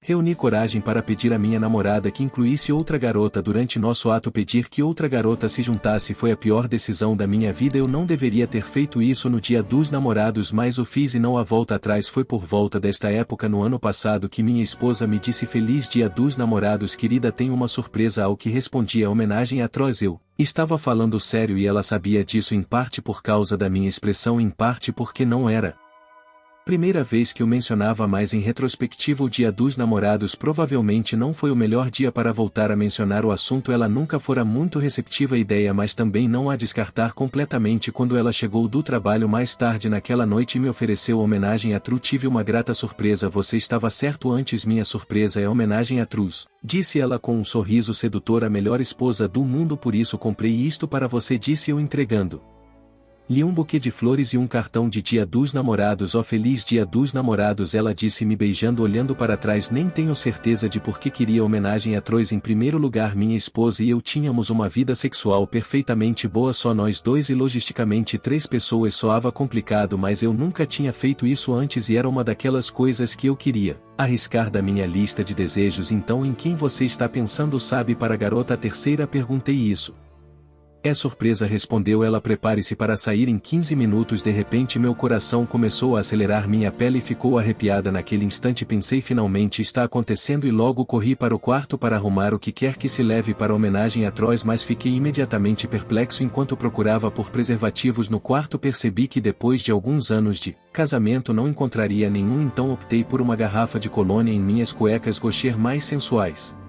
Reuni coragem para pedir à minha namorada que incluísse outra garota durante nosso ato. Pedir que outra garota se juntasse foi a pior decisão da minha vida. Eu não deveria ter feito isso no dia dos namorados, mas o fiz e não há volta atrás. Foi por volta desta época no ano passado que minha esposa me disse: Feliz Dia dos Namorados, querida, tenho uma surpresa. Ao que respondi: a homenagem atroz. Eu estava falando sério e ela sabia disso, em parte por causa da minha expressão, em parte porque não era primeira vez que eu mencionava, mas em retrospectiva o Dia dos Namorados provavelmente não foi o melhor dia para voltar a mencionar o assunto. Ela nunca fora muito receptiva à ideia, mas também não a descartar completamente. Quando ela chegou do trabalho mais tarde naquela noite e me ofereceu a homenagem a Tru, tive uma grata surpresa. Você estava certo antes, minha surpresa é a homenagem a Trus, disse ela com um sorriso sedutor. A melhor esposa do mundo, por isso comprei isto para você, disse eu, entregando lhe um buquê de flores e um cartão de Dia dos Namorados. Oh, feliz Dia dos Namorados, ela disse, me beijando, olhando para trás. Nem tenho certeza de por que queria homenagem a Trois. Em primeiro lugar, minha esposa e eu tínhamos uma vida sexual perfeitamente boa, só nós dois, e logisticamente 3 pessoas soava complicado, mas eu nunca tinha feito isso antes e era uma daquelas coisas que eu queria arriscar da minha lista de desejos. Então, em quem você está pensando, sabe? Para a garota terceira, perguntei isso. É surpresa, respondeu ela. Prepare-se para sair em 15 minutos. De repente meu coração começou a acelerar, minha pele ficou arrepiada. Naquele instante pensei, finalmente está acontecendo, e logo corri para o quarto para arrumar o que quer que se leve para a homenagem a Trois, mas fiquei imediatamente perplexo. Enquanto procurava por preservativos no quarto, percebi que depois de alguns anos de casamento não encontraria nenhum, então optei por uma garrafa de colônia em minhas cuecas Gaucher mais sensuais.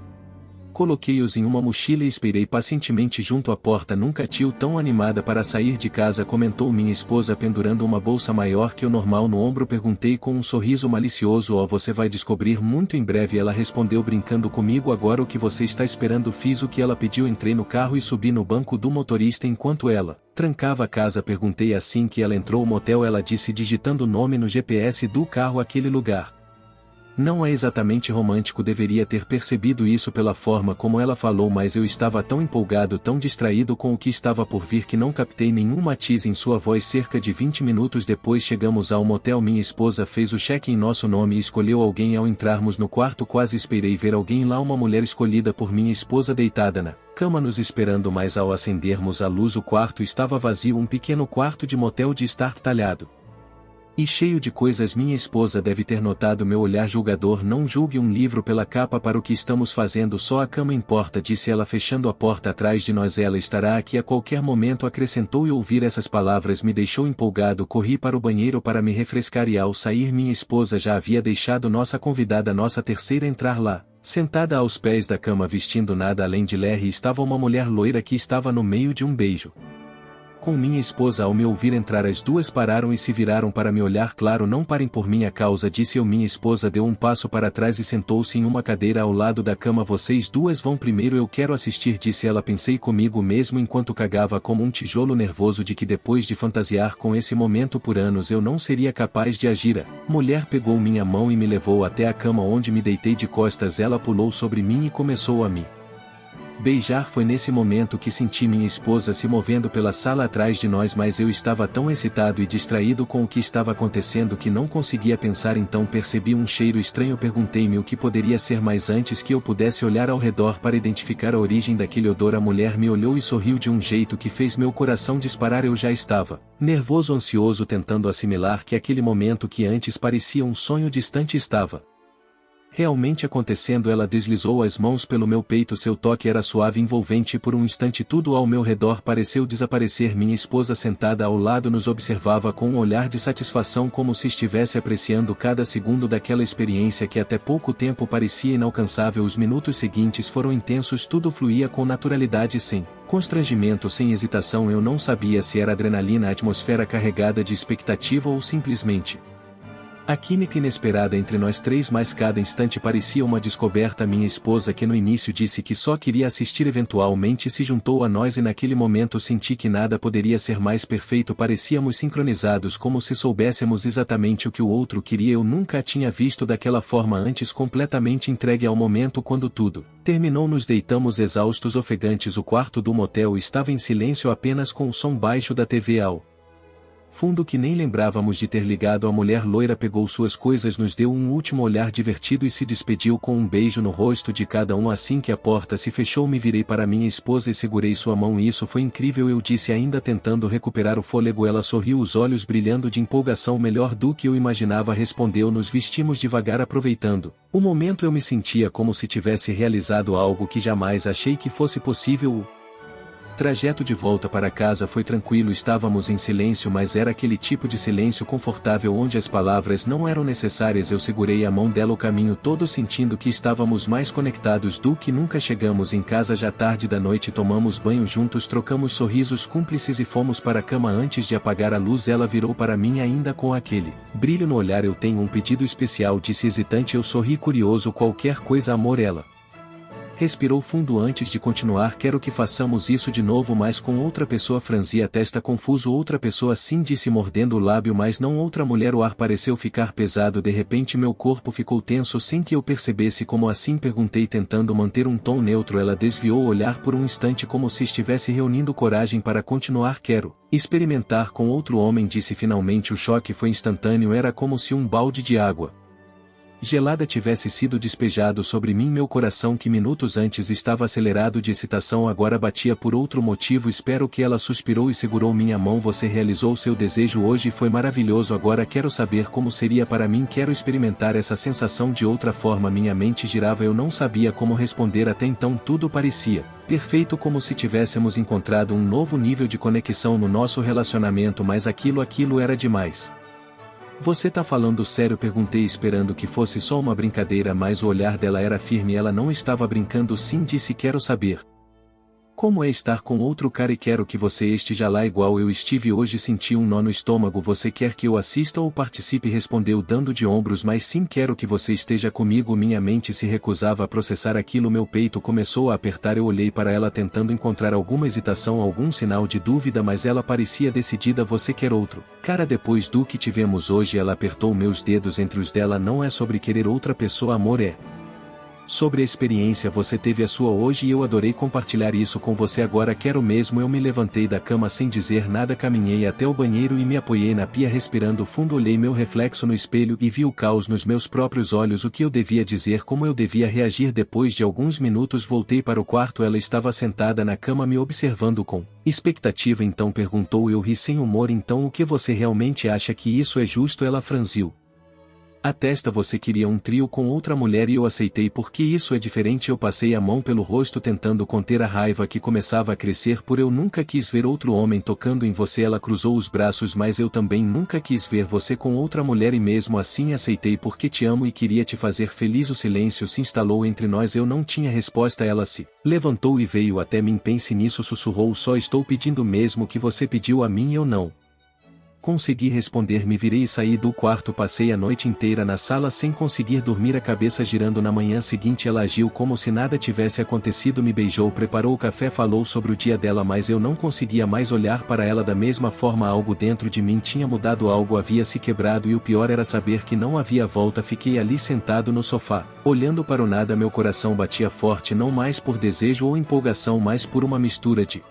Coloquei-os em uma mochila e esperei pacientemente junto à porta. Nunca tive tão animada para sair de casa, comentou minha esposa, pendurando uma bolsa maior que o normal no ombro. Perguntei com um sorriso malicioso: oh, você vai descobrir muito em breve. Ela respondeu brincando comigo: agora o que você está esperando? Fiz o que ela pediu, entrei no carro e subi no banco do motorista enquanto ela trancava a casa. Perguntei assim que ela entrou: o motel. Ela disse, digitando o nome no GPS do carro: aquele lugar não é exatamente romântico. Deveria ter percebido isso pela forma como ela falou, mas eu estava tão empolgado, tão distraído com o que estava por vir, que não captei nenhum matiz em sua voz. Cerca de 20 minutos depois chegamos ao motel. Minha esposa fez o check em nosso nome e escolheu alguém. Ao entrarmos no quarto, quase esperei ver alguém lá, uma mulher escolhida por minha esposa deitada na cama nos esperando, mas ao acendermos a luz o quarto estava vazio, um pequeno quarto de motel de estar talhado e cheio de coisas. Minha esposa deve ter notado meu olhar julgador. Não julgue um livro pela capa. Para o que estamos fazendo, só a cama importa, disse ela, fechando a porta atrás de nós. Ela estará aqui a qualquer momento, acrescentou, e ouvir essas palavras me deixou empolgado. Corri para o banheiro para me refrescar e ao sair minha esposa já havia deixado nossa convidada, nossa terceira, entrar lá. Sentada aos pés da cama, vestindo nada além de Larry, estava uma mulher loira que estava no meio de um beijo com minha esposa. Ao me ouvir entrar, as duas pararam e se viraram para me olhar. Claro, não parem por minha causa, disse eu. Minha esposa deu um passo para trás e sentou-se em uma cadeira ao lado da cama. Vocês duas vão primeiro, eu quero assistir, disse ela. Pensei comigo mesmo enquanto cagava como um tijolo, nervoso de que depois de fantasiar com esse momento por anos eu não seria capaz de agir. A mulher pegou minha mão e me levou até a cama, onde me deitei de costas. Ela pulou sobre mim e começou a me beijar. Foi nesse momento que senti minha esposa se movendo pela sala atrás de nós, mas eu estava tão excitado e distraído com o que estava acontecendo que não conseguia pensar. Então percebi um cheiro estranho. Perguntei-me o que poderia ser, mas antes que eu pudesse olhar ao redor para identificar a origem daquele odor, a mulher me olhou e sorriu de um jeito que fez meu coração disparar. Eu já estava nervoso, ansioso, tentando assimilar que aquele momento que antes parecia um sonho distante estava realmente acontecendo. Ela deslizou as mãos pelo meu peito, seu toque era suave e envolvente, e por um instante tudo ao meu redor pareceu desaparecer. Minha esposa, sentada ao lado, nos observava com um olhar de satisfação, como se estivesse apreciando cada segundo daquela experiência que até pouco tempo parecia inalcançável. Os minutos seguintes foram intensos, tudo fluía com naturalidade, sem constrangimento, sem hesitação. Eu não sabia se era adrenalina, a atmosfera carregada de expectativa, ou simplesmente a química inesperada entre nós três, mas cada instante parecia uma descoberta. Minha esposa, que no início disse que só queria assistir, eventualmente se juntou a nós, e naquele momento senti que nada poderia ser mais perfeito. Parecíamos sincronizados, como se soubéssemos exatamente o que o outro queria. Eu nunca a tinha visto daquela forma antes, completamente entregue ao momento. Quando tudo terminou, nos deitamos exaustos, ofegantes. O quarto do motel estava em silêncio, apenas com o som baixo da TV ao Fundo que nem lembrávamos de ter ligado. A mulher loira pegou suas coisas, nos deu um último olhar divertido e se despediu com um beijo no rosto de cada um. Assim que a porta se fechou, me virei para minha esposa e segurei sua mão. Isso foi incrível, eu disse, ainda tentando recuperar o fôlego. Ela sorriu, os olhos brilhando de empolgação. Melhor do que eu imaginava, respondeu. Nos vestimos devagar, aproveitando o momento. Eu me sentia como se tivesse realizado algo que jamais achei que fosse possível. O trajeto de volta para casa foi tranquilo, estávamos em silêncio, mas era aquele tipo de silêncio confortável onde as palavras não eram necessárias. Eu segurei a mão dela o caminho todo, sentindo que estávamos mais conectados do que nunca. Chegamos em casa já tarde da noite, tomamos banho juntos, trocamos sorrisos cúmplices e fomos para a cama. Antes de apagar a luz, ela virou para mim ainda com aquele brilho no olhar. Eu tenho um pedido especial, disse hesitante. Eu sorri curioso. Qualquer coisa, amor. Ela respirou fundo antes de continuar. Quero que façamos isso de novo, mas com outra pessoa. Franzi a testa confuso. Outra pessoa, sim, disse mordendo o lábio, mas não outra mulher. O ar pareceu ficar pesado. De repente meu corpo ficou tenso sem que eu percebesse. Como assim? Perguntei, tentando manter um tom neutro. Ela desviou o olhar por um instante, como se estivesse reunindo coragem para continuar. Quero experimentar com outro homem, disse finalmente. O choque foi instantâneo, era como se um balde de água gelada tivesse sido despejado sobre mim. Meu coração, que minutos antes estava acelerado de excitação, agora batia por outro motivo. Espero que ela suspirou e segurou minha mão. Você realizou seu desejo hoje, foi maravilhoso. Agora quero saber como seria para mim. Quero experimentar essa sensação de outra forma. Minha mente girava, eu não sabia como responder. Até então tudo parecia perfeito, como se tivéssemos encontrado um novo nível de conexão no nosso relacionamento, mas aquilo era demais. Você tá falando sério? Perguntei, esperando que fosse só uma brincadeira, mas o olhar dela era firme. Ela não estava brincando. Sim, disse, quero saber como é estar com outro cara e quero que você esteja lá igual eu estive hoje. Senti um nó no estômago. Você quer que eu assista ou participe? Respondeu dando de ombros. Mas sim, quero que você esteja comigo. Minha mente se recusava a processar aquilo. Meu peito começou a apertar. Eu olhei para ela tentando encontrar alguma hesitação, algum sinal de dúvida, mas ela parecia decidida. Você quer outro cara depois do que tivemos hoje? Ela apertou meus dedos entre os dela. Não é sobre querer outra pessoa, amor, é sobre a experiência. Você teve a sua hoje e eu adorei compartilhar isso com você. Agora quero mesmo. Eu me levantei da cama sem dizer nada, caminhei até o banheiro e me apoiei na pia respirando fundo. Olhei meu reflexo no espelho e vi o caos nos meus próprios olhos. O que eu devia dizer, como eu devia reagir? Depois de alguns minutos voltei para o quarto. Ela estava sentada na cama me observando com expectativa. Então perguntou. Eu ri sem humor. Então o que você realmente acha que isso é justo? Ela franziu a testa. Você queria um trio com outra mulher e eu aceitei porque isso é diferente. Eu passei a mão pelo rosto tentando conter a raiva que começava a crescer por eu nunca quis ver outro homem tocando em você. Ela cruzou os braços. Mas eu também nunca quis ver você com outra mulher e mesmo assim aceitei porque te amo e queria te fazer feliz. O silêncio se instalou entre nós. Eu não tinha resposta. Ela se levantou e veio até mim. Pense nisso, sussurrou. Só estou pedindo mesmo que você pediu a mim. Eu não consegui responder. Me virei e saí do quarto. Passei a noite inteira na sala sem conseguir dormir, a cabeça girando. Na manhã seguinte ela agiu como se nada tivesse acontecido. Me beijou, preparou o café, falou sobre o dia dela, mas eu não conseguia mais olhar para ela da mesma forma. Algo dentro de mim tinha mudado, algo havia se quebrado e o pior era saber que não havia volta. Fiquei ali sentado no sofá, olhando para o nada. Meu coração batia forte, não mais por desejo ou empolgação, mas por uma mistura de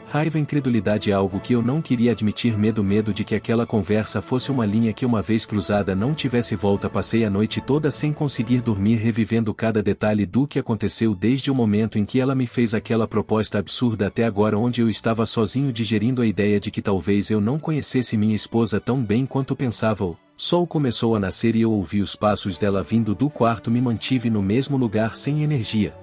raiva, incredulidade, algo que eu não queria admitir, medo de que aquela conversa fosse uma linha que uma vez cruzada não tivesse volta. Passei a noite toda sem conseguir dormir, revivendo cada detalhe do que aconteceu desde o momento em que ela me fez aquela proposta absurda até agora, onde eu estava sozinho digerindo a ideia de que talvez eu não conhecesse minha esposa tão bem quanto pensava. O sol começou a nascer e eu ouvi os passos dela vindo do quarto. Me mantive no mesmo lugar sem energia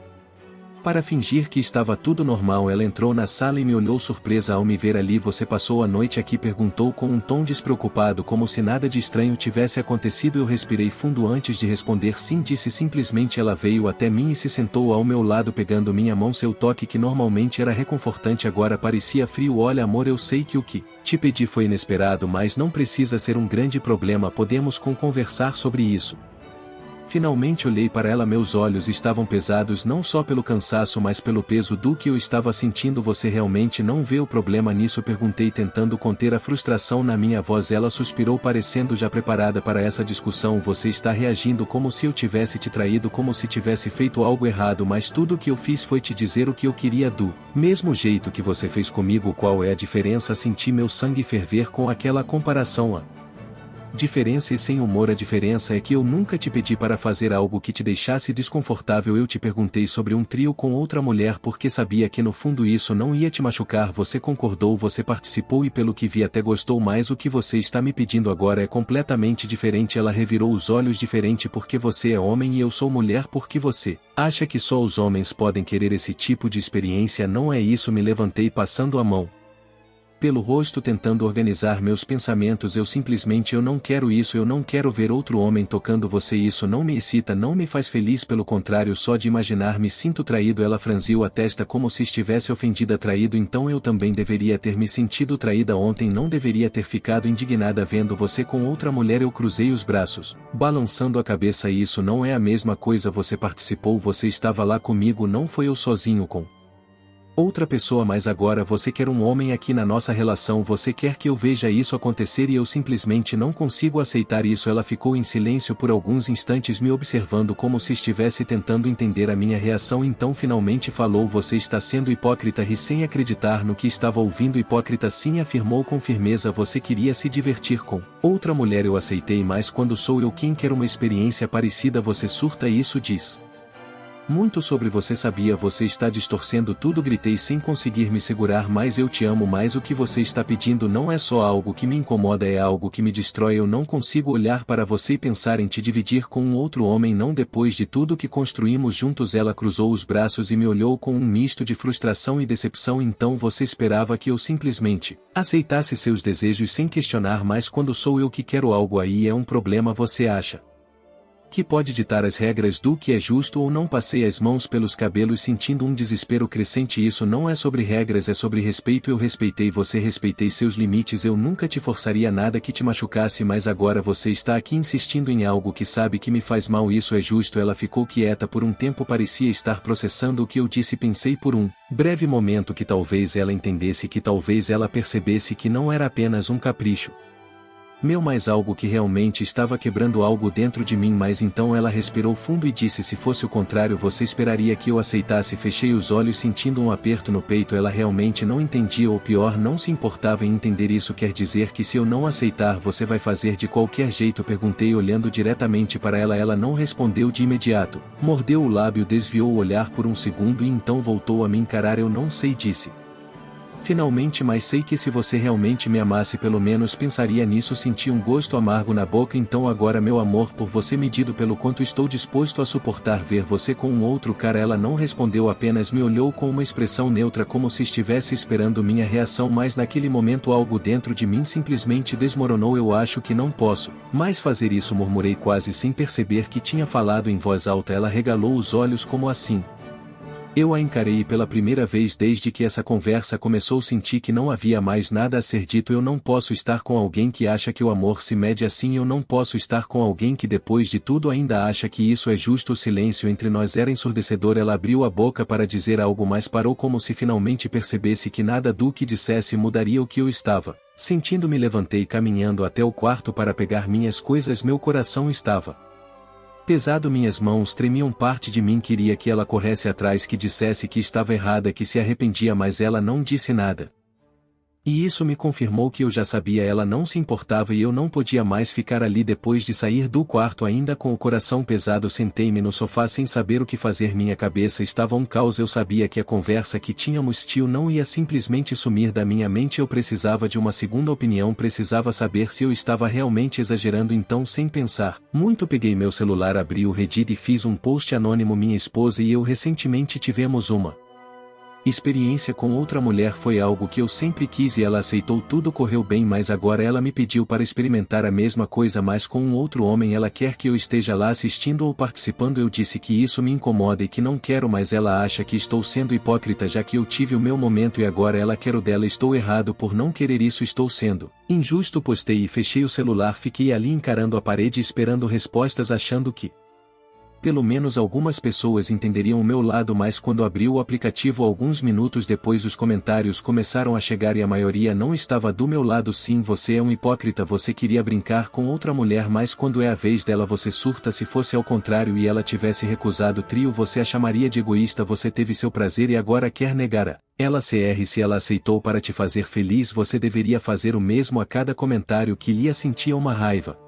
para fingir que estava tudo normal. Ela entrou na sala e me olhou surpresa ao me ver ali. Você passou a noite aqui? Perguntou com um tom despreocupado, como se nada de estranho tivesse acontecido. Eu respirei fundo antes de responder. Sim, disse simplesmente. Ela veio até mim e se sentou ao meu lado, pegando minha mão. Seu toque, que normalmente era reconfortante, agora parecia frio. Olha, amor, eu sei que o que te pedi foi inesperado, mas não precisa ser um grande problema. Podemos conversar sobre isso. Finalmente olhei para ela, meus olhos estavam pesados não só pelo cansaço mas pelo peso do que eu estava sentindo. Você realmente não vê o problema nisso? Perguntei tentando conter a frustração na minha voz. Ela suspirou parecendo já preparada para essa discussão. Você está reagindo como se eu tivesse te traído, como se tivesse feito algo errado, mas tudo o que eu fiz foi te dizer o que eu queria do mesmo jeito que você fez comigo. Qual é a diferença? Senti meu sangue ferver com aquela comparação. Diferença e sem humor. A diferença é que eu nunca te pedi para fazer algo que te deixasse desconfortável. Eu te perguntei sobre um trio com outra mulher porque sabia que no fundo isso não ia te machucar. Você concordou, você participou e pelo que vi até gostou, mas o que você está me pedindo agora é completamente diferente. Ela revirou os olhos. Diferente porque você é homem e eu sou mulher. Porque você acha que só os homens podem querer esse tipo de experiência? Não é isso. Me levantei passando a mão pelo rosto tentando organizar meus pensamentos. Eu não quero isso. Eu não quero ver outro homem tocando você. Isso não me excita, não me faz feliz, pelo contrário, só de imaginar me sinto traído. Ela franziu a testa como se estivesse ofendida. Traído? Então eu também deveria ter me sentido traída ontem. Não deveria ter ficado indignada vendo você com outra mulher. Eu cruzei os braços, balançando a cabeça. Isso não é a mesma coisa. Você participou, você estava lá comigo, não foi eu sozinho com outra pessoa. Mas agora você quer um homem aqui na nossa relação. Você quer que eu veja isso acontecer e eu simplesmente não consigo aceitar isso. Ela ficou em silêncio por alguns instantes me observando como se estivesse tentando entender a minha reação. Então finalmente falou: você está sendo hipócrita. Ri sem acreditar no que estava ouvindo. Hipócrita? Sim, afirmou com firmeza. Você queria se divertir com outra mulher. Eu aceitei, mas quando sou eu quem quer uma experiência parecida você surta. Isso diz muito sobre você. Sabia? Você está distorcendo tudo. Gritei sem conseguir me segurar. Mas eu te amo. Mas o que você está pedindo não é só algo que me incomoda, é algo que me destrói. Eu não consigo olhar para você e pensar em te dividir com um outro homem. Não depois de tudo que construímos juntos. Ela cruzou os braços e me olhou com um misto de frustração e decepção. Então você esperava que eu simplesmente aceitasse seus desejos sem questionar? Mas quando sou eu que quero algo, aí é um problema. Você acha que pode ditar as regras do que é justo ou não? Passei as mãos pelos cabelos sentindo um desespero crescente. Isso não é sobre regras, é sobre respeito. Eu respeitei você, respeitei seus limites. Eu nunca te forçaria nada que te machucasse, mas agora você está aqui insistindo em algo que sabe que me faz mal. Isso é justo? Ela ficou quieta por um tempo, parecia estar processando o que eu disse. Pensei por um breve momento que talvez ela entendesse, que talvez ela percebesse que não era apenas um capricho meu, mas algo que realmente estava quebrando algo dentro de mim. Mas então ela respirou fundo e disse: se fosse o contrário, você esperaria que eu aceitasse? Fechei os olhos sentindo um aperto no peito. Ela realmente não entendia, ou pior, não se importava em entender. Isso quer dizer que se eu não aceitar, você vai fazer de qualquer jeito? Perguntei olhando diretamente para ela. Ela não respondeu de imediato. Mordeu o lábio, desviou o olhar por um segundo e então voltou a me encarar. Eu não sei, disse finalmente, mas sei que se você realmente me amasse, pelo menos pensaria nisso. Senti um gosto amargo na boca. Então agora meu amor por você, medido pelo quanto estou disposto a suportar ver você com um outro cara. Ela não respondeu, apenas me olhou com uma expressão neutra, como se estivesse esperando minha reação. Mas naquele momento algo dentro de mim simplesmente desmoronou. Eu acho que não posso mais fazer isso, murmurei quase sem perceber que tinha falado em voz alta. Ela regalou os olhos. Como assim? Eu a encarei e pela primeira vez desde que essa conversa começou senti que não havia mais nada a ser dito. Eu não posso estar com alguém que acha que o amor se mede assim. Eu não posso estar com alguém que depois de tudo ainda acha que isso é justo. O silêncio entre nós era ensurdecedor. Ela abriu a boca para dizer algo, mas parou como se finalmente percebesse que nada do que dissesse mudaria o que eu estava sentindo. Me levantei caminhando até o quarto para pegar minhas coisas. Meu coração estava pesado, minhas mãos tremiam. Parte de mim queria que ela corresse atrás, que dissesse que estava errada, que se arrependia, mas ela não disse nada. E isso me confirmou que eu já sabia. Ela não se importava e eu não podia mais ficar ali. Depois de sair do quarto ainda com o coração pesado, sentei-me no sofá sem saber o que fazer. Minha cabeça estava um caos. Eu sabia que a conversa que tínhamos não ia simplesmente sumir da minha mente. Eu precisava de uma segunda opinião, precisava saber se eu estava realmente exagerando. Então, sem pensar muito, peguei meu celular, abri o Reddit e fiz um post anônimo. Minha esposa e eu recentemente tivemos uma experiência com outra mulher. Foi algo que eu sempre quis e ela aceitou. Tudo correu bem, mas agora ela me pediu para experimentar a mesma coisa, mas com um outro homem. Ela quer que eu esteja lá assistindo ou participando. Eu disse que isso me incomoda e que não quero, mas ela acha que estou sendo hipócrita, já que eu tive o meu momento e agora ela quer o dela. Estou errado por não querer isso, estou sendo injusto. Postei e fechei o celular. Fiquei ali encarando a parede esperando respostas, achando que Pelo menos algumas pessoas entenderiam o meu lado, mas quando abri o aplicativo alguns minutos depois os comentários começaram a chegar e a maioria não estava do meu lado. Sim, você é um hipócrita, você queria brincar com outra mulher, mas quando é a vez dela você surta. Se fosse ao contrário e ela tivesse recusado o trio, você a chamaria de egoísta. Você teve seu prazer e agora quer negar ela. Se ela aceitou para te fazer feliz, você deveria fazer o mesmo. A cada comentário que lia sentia uma raiva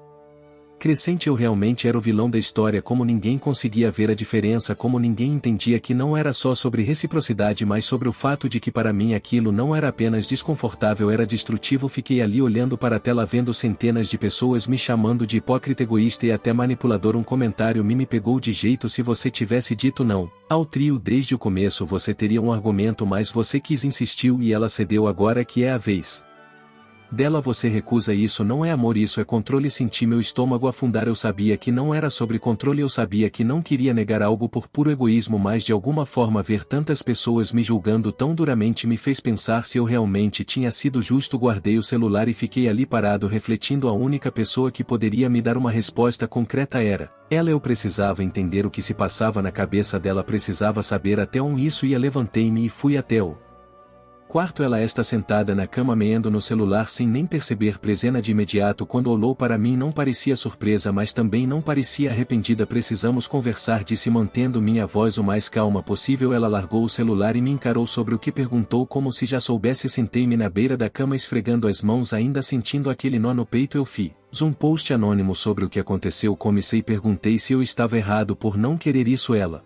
crescente. Eu realmente era o vilão da história, como ninguém conseguia ver a diferença, como ninguém entendia que não era só sobre reciprocidade, mas sobre o fato de que para mim aquilo não era apenas desconfortável, era destrutivo. Fiquei ali olhando para a tela vendo centenas de pessoas me chamando de hipócrita, egoísta e até manipulador. Um comentário me pegou de jeito. Se você tivesse dito não ao trio desde o começo, você teria um argumento, mas você quis, insistiu e ela cedeu. Agora que é a vez dela você recusa. Isso não é amor, isso é controle. Senti meu estômago afundar. Eu sabia que não era sobre controle, eu sabia que não queria negar algo por puro egoísmo, mas de alguma forma ver tantas pessoas me julgando tão duramente me fez pensar se eu realmente tinha sido justo. Guardei o celular e fiquei ali parado refletindo. A única pessoa que poderia me dar uma resposta concreta era ela. Eu precisava entender o que se passava na cabeça dela, precisava saber até onde isso ia. Levantei-me e fui até o quarto. Ela está sentada na cama meando no celular sem nem perceber. Presena de imediato quando olhou para mim. Não parecia surpresa, mas também não parecia arrependida. Precisamos conversar, disse mantendo minha voz o mais calma possível. Ela largou o celular e me encarou. Sobre o que? Perguntou como se já soubesse. Sentei-me na beira da cama esfregando as mãos, ainda sentindo aquele nó no peito. Eu fiz um post anônimo sobre o que aconteceu. Comecei, perguntei se eu estava errado por não querer isso. Ela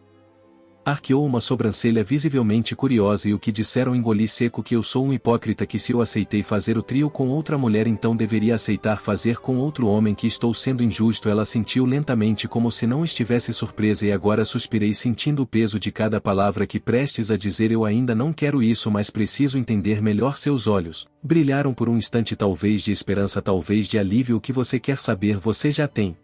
arqueou uma sobrancelha visivelmente curiosa. E o que disseram? Engoli seco. Que eu sou um hipócrita, que se eu aceitei fazer o trio com outra mulher, então deveria aceitar fazer com outro homem, que estou sendo injusto. Ela sentiu lentamente como se não estivesse surpresa e agora suspirei sentindo o peso de cada palavra que prestes a dizer. Eu ainda não quero isso, mas preciso entender melhor. Seus olhos brilharam por um instante, talvez de esperança, talvez de alívio. O que você quer saber? Você já tem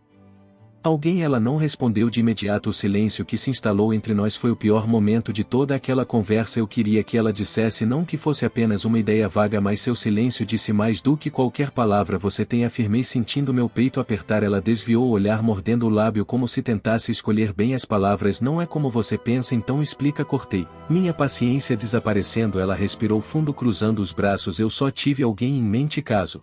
alguém? Ela não respondeu de imediato. O silêncio que se instalou entre nós foi o pior momento de toda aquela conversa. Eu queria que ela dissesse não, que fosse apenas uma ideia vaga, mas seu silêncio disse mais do que qualquer palavra. Você tem, afirmei sentindo meu peito apertar. Ela desviou o olhar mordendo o lábio como se tentasse escolher bem as palavras. Não é como você pensa, então explica. Cortei minha paciência desaparecendo. Ela respirou fundo cruzando os braços. Eu só tive alguém em mente caso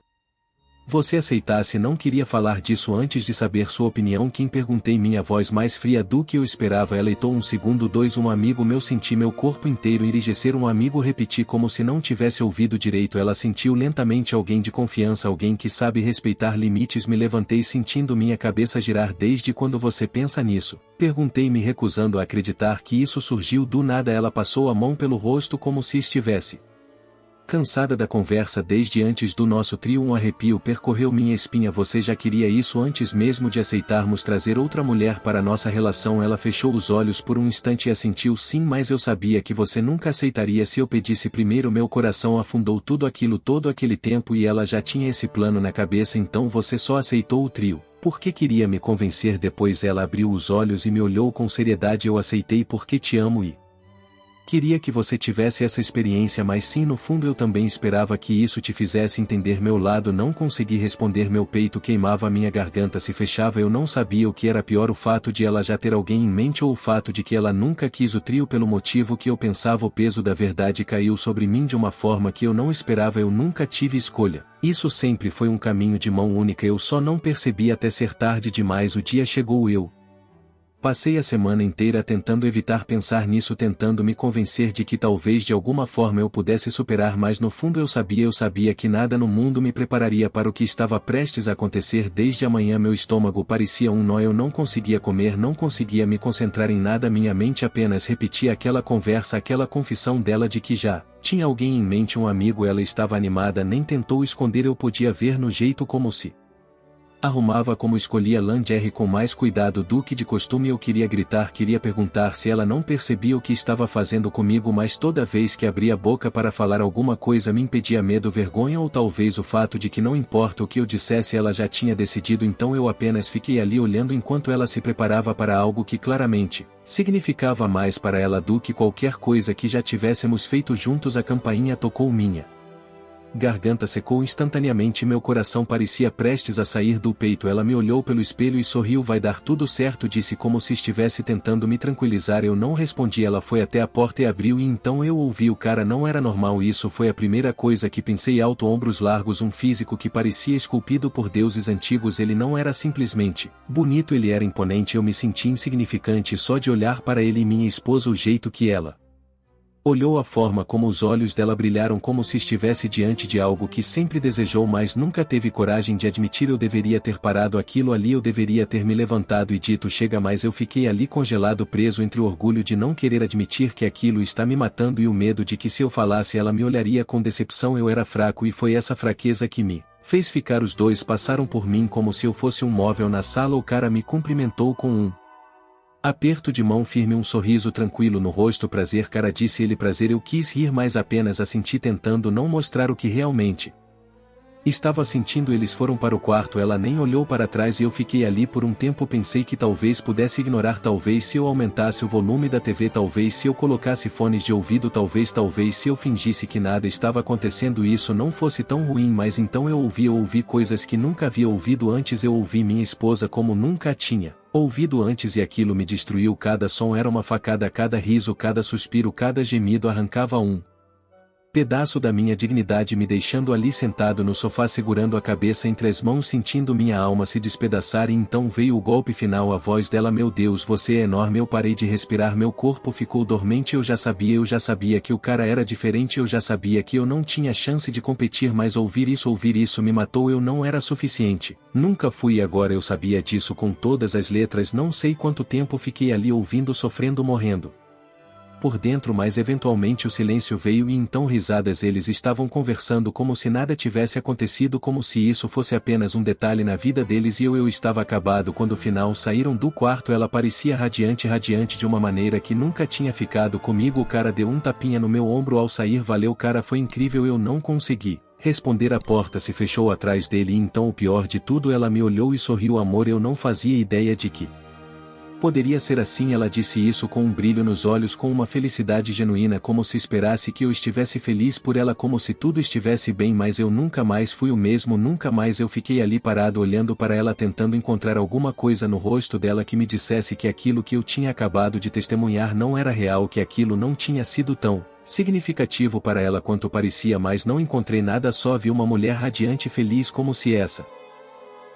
você aceitasse. Não queria falar disso antes de saber sua opinião. Quem? Perguntei, minha voz mais fria do que eu esperava. Ela hitou. 1 segundo. 2. Um amigo meu. Senti meu corpo inteiro enrijecer. Um amigo, repeti como se não tivesse ouvido direito. Ela sentiu lentamente. Alguém de confiança, alguém que sabe respeitar limites. Me levantei sentindo minha cabeça girar. Desde quando você pensa nisso? Perguntei, me recusando a acreditar que isso surgiu do nada. Ela passou a mão pelo rosto como se estivesse cansada da conversa desde antes do nosso trio. Um arrepio percorreu minha espinha. Você já queria isso antes mesmo de aceitarmos trazer outra mulher para nossa relação. Ela fechou os olhos por um instante e assentiu. Sim, mas eu sabia que você nunca aceitaria se eu pedisse primeiro. Meu coração afundou. Tudo aquilo, todo aquele tempo, e ela já tinha esse plano na cabeça. Então você só aceitou o trio porque queria me convencer. Depois ela abriu os olhos e me olhou com seriedade. Eu aceitei porque te amo e queria que você tivesse essa experiência, mas sim, no fundo eu também esperava que isso te fizesse entender meu lado. Não consegui responder. Meu peito queimava, minha garganta se fechava. Eu não sabia o que era pior, o fato de ela já ter alguém em mente ou o fato de que ela nunca quis o trio pelo motivo que eu pensava. O peso da verdade caiu sobre mim de uma forma que eu não esperava. Eu nunca tive escolha. Isso sempre foi um caminho de mão única. Eu só não percebi até ser tarde demais. O dia chegou. Eu passei a semana inteira tentando evitar pensar nisso, tentando me convencer de que talvez de alguma forma eu pudesse superar, mas no fundo eu sabia que nada no mundo me prepararia para o que estava prestes a acontecer. Desde a manhã meu estômago parecia um nó. Eu não conseguia comer, não conseguia me concentrar em nada. Minha mente apenas repetia aquela conversa, aquela confissão dela de que já tinha alguém em mente, um amigo. Ela estava animada, nem tentou esconder. Eu podia ver no jeito como se arrumava, como escolhia lingerie com mais cuidado do que de costume. Eu queria gritar, queria perguntar se ela não percebia o que estava fazendo comigo, mas toda vez que abria a boca para falar alguma coisa me impedia medo, vergonha ou talvez o fato de que não importa o que eu dissesse ela já tinha decidido. Então eu apenas fiquei ali olhando enquanto ela se preparava para algo que claramente significava mais para ela do que qualquer coisa que já tivéssemos feito juntos. A campainha tocou. Minha garganta secou instantaneamente, meu coração parecia prestes a sair do peito. Ela me olhou pelo espelho e sorriu. Vai dar tudo certo, disse como se estivesse tentando me tranquilizar. Eu não respondi. Ela foi até a porta e abriu, e então eu ouvi: o cara não era normal. Isso foi a primeira coisa que pensei. Alto, ombros largos, um físico que parecia esculpido por deuses antigos. Ele não era simplesmente bonito, ele era imponente. Eu me senti insignificante só de olhar para ele e minha esposa. O jeito que ela olhou, a forma como os olhos dela brilharam, como se estivesse diante de algo que sempre desejou, mas nunca teve coragem de admitir. Eu deveria ter parado aquilo ali, eu deveria ter me levantado e dito: chega, mas eu fiquei ali congelado, preso entre o orgulho de não querer admitir que aquilo está me matando e o medo de que se eu falasse ela me olharia com decepção. Eu era fraco e foi essa fraqueza que me fez ficar. Os dois passaram por mim como se eu fosse um móvel na sala. O cara me cumprimentou com um aperto de mão firme, um sorriso tranquilo no rosto. Prazer, cara, disse ele. Prazer. Eu quis rir, mas apenas assenti, tentando não mostrar o que realmente estava sentindo. Eles foram para o quarto. Ela nem olhou para trás e eu fiquei ali por um tempo. Pensei que talvez pudesse ignorar, talvez se eu aumentasse o volume da TV, talvez se eu colocasse fones de ouvido, talvez se eu fingisse que nada estava acontecendo, isso não fosse tão ruim. Mas então eu ouvi coisas que nunca havia ouvido antes. Eu ouvi minha esposa como nunca a tinha ouvido antes, e aquilo me destruiu. Cada som era uma facada, cada riso, cada suspiro, cada gemido arrancava um pedaço da minha dignidade, me deixando ali sentado no sofá, segurando a cabeça entre as mãos, sentindo minha alma se despedaçar. E então veio o golpe final, a voz dela: meu Deus, você é enorme. Eu parei de respirar, meu corpo ficou dormente. Eu já sabia que o cara era diferente, eu já sabia que eu não tinha chance de competir, mas ouvir isso me matou. Eu não era suficiente, nunca fui, e agora eu sabia disso com todas as letras. Não sei quanto tempo fiquei ali ouvindo, sofrendo, morrendo por dentro, mas eventualmente o silêncio veio e então risadas. Eles estavam conversando como se nada tivesse acontecido, como se isso fosse apenas um detalhe na vida deles, e eu estava acabado. Quando final saíram do quarto, ela parecia radiante de uma maneira que nunca tinha ficado comigo. O cara deu um tapinha no meu ombro ao sair: valeu, cara, foi incrível. Eu não consegui responder. A porta se fechou atrás dele e então, o pior de tudo, ela me olhou e sorriu: amor, eu não fazia ideia de que poderia ser assim. Ela disse isso com um brilho nos olhos, com uma felicidade genuína, como se esperasse que eu estivesse feliz por ela, como se tudo estivesse bem. Mas eu nunca mais fui o mesmo, nunca mais. Eu fiquei ali parado olhando para ela, tentando encontrar alguma coisa no rosto dela que me dissesse que aquilo que eu tinha acabado de testemunhar não era real, que aquilo não tinha sido tão significativo para ela quanto parecia, mas não encontrei nada. Só vi uma mulher radiante e feliz, como se essa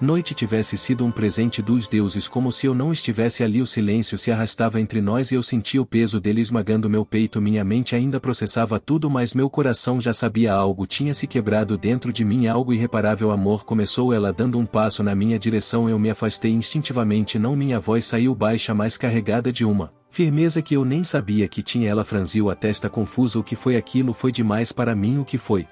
noite tivesse sido um presente dos deuses, como se eu não estivesse ali. O silêncio se arrastava entre nós e eu sentia o peso dele esmagando meu peito. Minha mente ainda processava tudo, mas meu coração já sabia: algo tinha se quebrado dentro de mim, algo irreparável. Amor, começou ela, dando um passo na minha direção. Eu me afastei instintivamente. Não, minha voz saiu baixa, mas carregada de uma firmeza que eu nem sabia que tinha. Ela franziu a testa confusa: o que foi aquilo? Foi demais para mim. O que foi?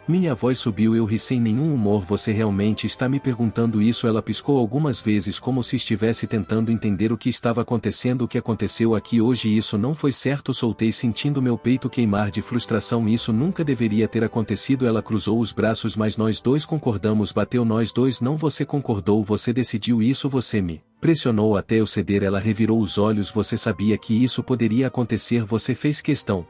Minha voz subiu. Eu ri sem nenhum humor: você realmente está me perguntando isso? Ela piscou algumas vezes como se estivesse tentando entender o que estava acontecendo. O que aconteceu aqui hoje? Isso não foi certo. Soltei, sentindo meu peito queimar de frustração. Isso nunca deveria ter acontecido. Ela cruzou os braços: mas nós dois concordamos. Bateu nós dois. Não, você concordou, você decidiu isso, você me pressionou até eu ceder. Ela revirou os olhos: você sabia que isso poderia acontecer, você fez questão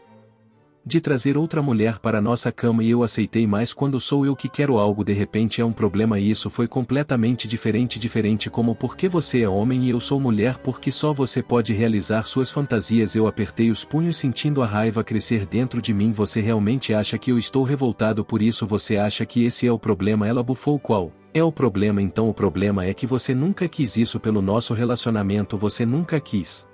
de trazer outra mulher para nossa cama e eu aceitei, mas quando sou eu que quero algo, de repente é um problema. E isso foi completamente diferente. Como? Porque você é homem e eu sou mulher, porque só você pode realizar suas fantasias. Eu apertei os punhos, sentindo a raiva crescer dentro de mim. Você realmente acha que eu estou revoltado por isso? Você acha que esse é o problema? Ela bufou: qual é o problema? Então o problema é que você nunca quis isso pelo nosso relacionamento, você nunca quis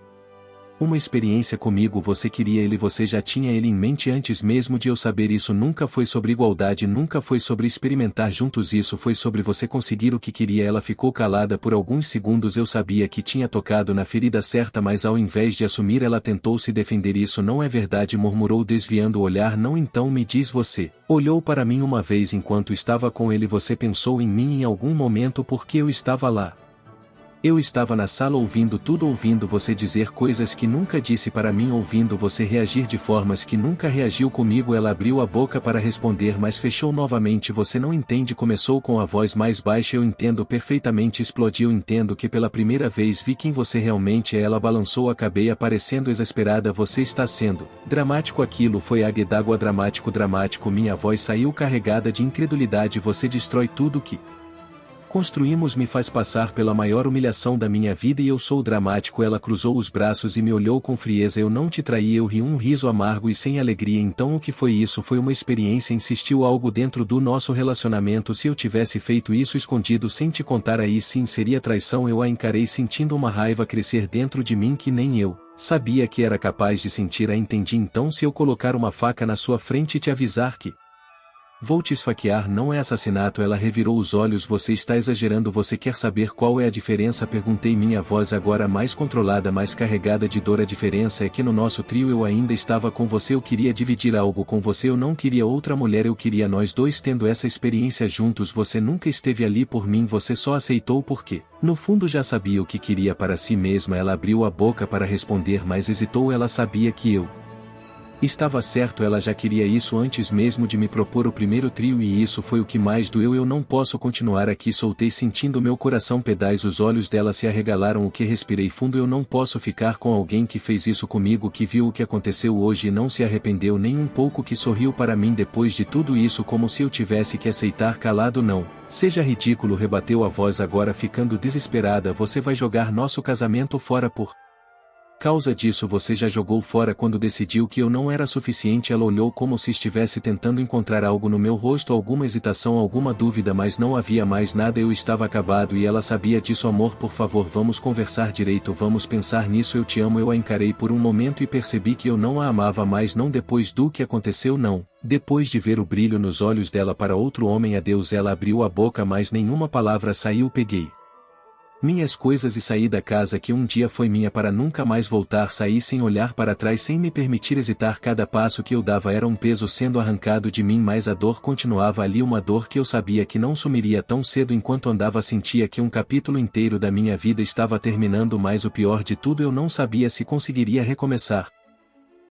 uma experiência comigo, você queria ele, você já tinha ele em mente antes mesmo de eu saber. Isso nunca foi sobre igualdade, nunca foi sobre experimentar juntos, isso foi sobre você conseguir o que queria. Ela ficou calada por alguns segundos. Eu sabia que tinha tocado na ferida certa, mas ao invés de assumir, ela tentou se defender. Isso não é verdade, murmurou, desviando o olhar. Não, então me diz, você olhou para mim uma vez enquanto estava com ele, você pensou em mim em algum momento porque eu estava lá? Eu estava na sala ouvindo tudo, ouvindo você dizer coisas que nunca disse para mim, ouvindo você reagir de formas que nunca reagiu comigo. Ela abriu a boca para responder, mas fechou novamente. Você não entende, começou com a voz mais baixa. Eu entendo perfeitamente, explodiu. Entendo que pela primeira vez vi quem você realmente é. Ela balançou a cabeça parecendo exasperada. Você está sendo dramático. Aquilo foi água d'água. Dramático, dramático. Minha voz saiu carregada de incredulidade. Você destrói tudo que construímos, me faz passar pela maior humilhação da minha vida e eu sou dramático. Ela cruzou os braços e me olhou com frieza. Eu não te traí. Eu ri um riso amargo e sem alegria. Então o que foi isso? Foi uma experiência. Insistiu algo dentro do nosso relacionamento. Se eu tivesse feito isso escondido sem te contar, aí sim seria traição. Eu a encarei sentindo uma raiva crescer dentro de mim que nem eu sabia que era capaz de sentir. A entendi. Então se eu colocar uma faca na sua frente e te avisar que vou te esfaquear, não é assassinato? Ela revirou os olhos. Você está exagerando. Você quer saber qual é a diferença? Perguntei, minha voz agora mais controlada, mais carregada de dor. A diferença é que no nosso trio eu ainda estava com você. Eu queria dividir algo com você. Eu não queria outra mulher. Eu queria nós dois tendo essa experiência juntos. Você nunca esteve ali por mim. Você só aceitou porque, no fundo, já sabia o que queria para si mesma. Ela abriu a boca para responder, mas hesitou. Ela sabia que eu estava certo. Ela já queria isso antes mesmo de me propor o primeiro trio e isso foi o que mais doeu. Eu não posso continuar aqui. Soltei sentindo meu coração pedais. Os olhos dela se arregalaram. O que? Respirei fundo. Eu não posso ficar com alguém que fez isso comigo, que viu o que aconteceu hoje e não se arrependeu nem um pouco, que sorriu para mim depois de tudo isso como se eu tivesse que aceitar calado. Não seja ridículo, rebateu a voz agora ficando desesperada. Você vai jogar nosso casamento fora por causa disso? Você já jogou fora quando decidiu que eu não era suficiente. Ela olhou como se estivesse tentando encontrar algo no meu rosto, alguma hesitação, alguma dúvida, mas não havia mais nada. Eu estava acabado e ela sabia disso. Amor, por favor, vamos conversar direito, vamos pensar nisso. Eu te amo. Eu a encarei por um momento e percebi que eu não a amava mais. Não depois do que aconteceu, não. Depois de ver o brilho nos olhos dela para outro homem. Adeus. Ela abriu a boca, mas nenhuma palavra saiu. Peguei minhas coisas e saí da casa que um dia foi minha para nunca mais voltar. Saí sem olhar para trás, sem me permitir hesitar. Cada passo que eu dava era um peso sendo arrancado de mim, mas a dor continuava ali, uma dor que eu sabia que não sumiria tão cedo. Enquanto andava sentia que um capítulo inteiro da minha vida estava terminando, mas o pior de tudo, eu não sabia se conseguiria recomeçar.